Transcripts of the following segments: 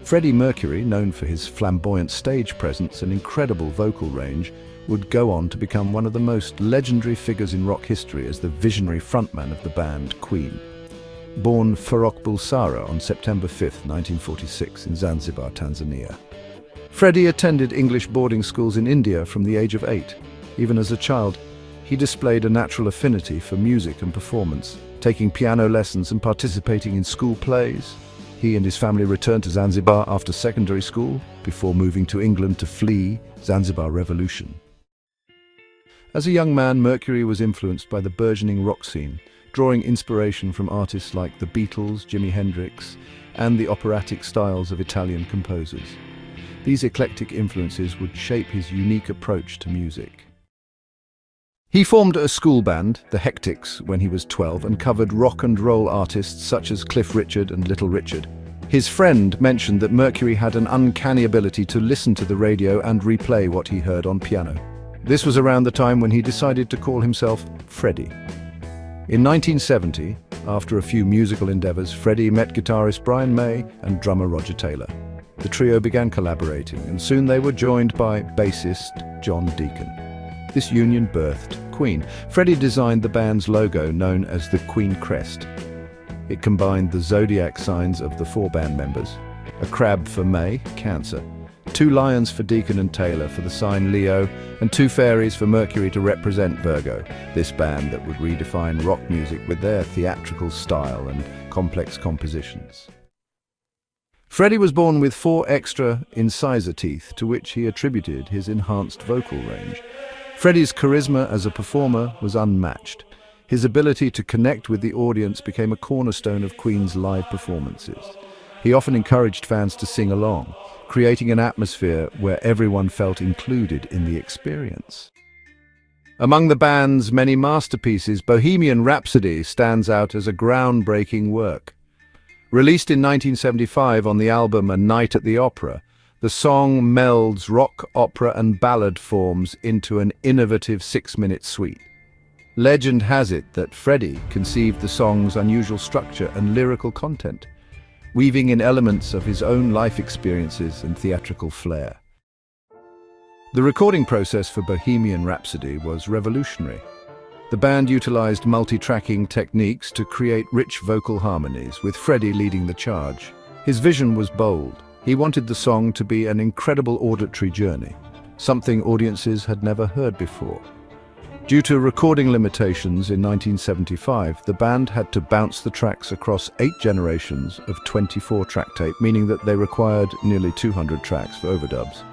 Freddie Mercury, known for his flamboyant stage presence and incredible vocal range, would go on to become one of the most legendary figures in rock history as the visionary frontman of the band Queen. Born Farrokh Bulsara on September 5, 1946 in Zanzibar, Tanzania. Freddie attended English boarding schools in India from the age of 8. Even as a child, he displayed a natural affinity for music and performance, taking piano lessons and participating in school plays. He and his family returned to Zanzibar after secondary school, before moving to England to flee Zanzibar Revolution. As a young man, Mercury was influenced by the burgeoning rock scene, drawing inspiration from artists like the Beatles, Jimi Hendrix, and the operatic styles of Italian composers. These eclectic influences would shape his unique approach to music. He formed a school band, the Hectics, when he was 12 and covered rock and roll artists such as Cliff Richard and Little Richard. His friend mentioned that Mercury had an uncanny ability to listen to the radio and replay what he heard on piano. This was around the time when he decided to call himself Freddie. In 1970, after a few musical endeavors, Freddie met guitarist Brian May and drummer Roger Taylor. The trio began collaborating, and soon they were joined by bassist John Deacon. This union birthed Queen. Freddie designed the band's logo, known as the Queen Crest. It combined the zodiac signs of the four band members: a crab for May, Cancer, 2 lions for Deacon and Taylor for the sign Leo, and 2 fairies for Mercury to represent Virgo, this band that would redefine rock music with their theatrical style and complex compositions. Freddie was born with 4 extra incisor teeth, to which he attributed his enhanced vocal range. Freddie's charisma as a performer was unmatched. His ability to connect with the audience became a cornerstone of Queen's live performances. He often encouraged fans to sing along, creating an atmosphere where everyone felt included in the experience. Among the band's many masterpieces, Bohemian Rhapsody stands out as a groundbreaking work. Released in 1975 on the album A Night at the Opera, the song melds rock, opera and ballad forms into an innovative 6-minute suite. Legend has it that Freddie conceived the song's unusual structure and lyrical content, weaving in elements of his own life experiences and theatrical flair. The recording process for Bohemian Rhapsody was revolutionary. The band utilized multitracking techniques to create rich vocal harmonies, with Freddie leading the charge. His vision was bold. He wanted the song to be an incredible auditory journey, something audiences had never heard before. Due to recording limitations in 1975, the band had to bounce the tracks across 8 generations of 24-track tape, meaning that they required nearly 200 tracks for overdubs.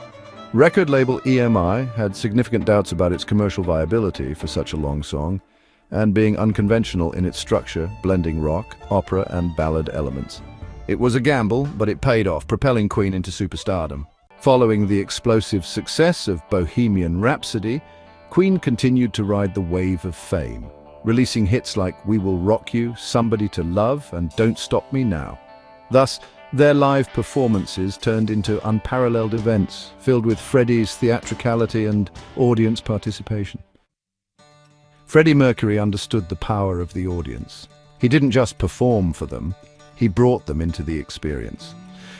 Record label EMI had significant doubts about its commercial viability for such a long song, and being unconventional in its structure, blending rock, opera and ballad elements. It was a gamble, but it paid off, propelling Queen into superstardom. Following the explosive success of Bohemian Rhapsody, Queen continued to ride the wave of fame, releasing hits like We Will Rock You, Somebody to Love and Don't Stop Me Now. Thus, their live performances turned into unparalleled events, filled with Freddie's theatricality and audience participation. Freddie Mercury understood the power of the audience. He didn't just perform for them, he brought them into the experience.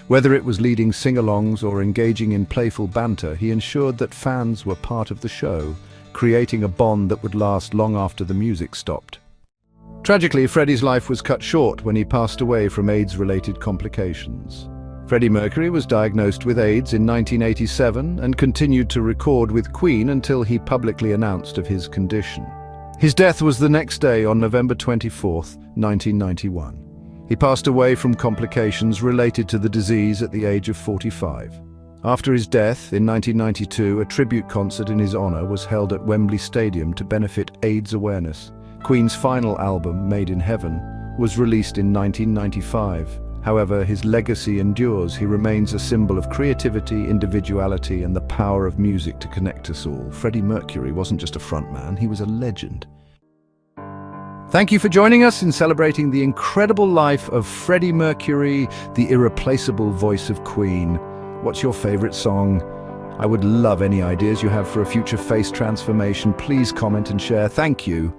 Whether it was leading sing-alongs or engaging in playful banter, he ensured that fans were part of the show, creating a bond that would last long after the music stopped. Tragically, Freddie's life was cut short when he passed away from AIDS-related complications. Freddie Mercury was diagnosed with AIDS in 1987 and continued to record with Queen until he publicly announced of his condition. His death was the next day on November 24, 1991. He passed away from complications related to the disease at the age of 45. After his death, in 1992, a tribute concert in his honor was held at Wembley Stadium to benefit AIDS awareness. Queen's final album, Made in Heaven, was released in 1995. However, his legacy endures. He remains a symbol of creativity, individuality, and the power of music to connect us all. Freddie Mercury wasn't just a frontman, he was a legend. Thank you for joining us in celebrating the incredible life of Freddie Mercury, the irreplaceable voice of Queen. What's your favorite song? I would love any ideas you have for a future face transformation. Please comment and share. Thank you.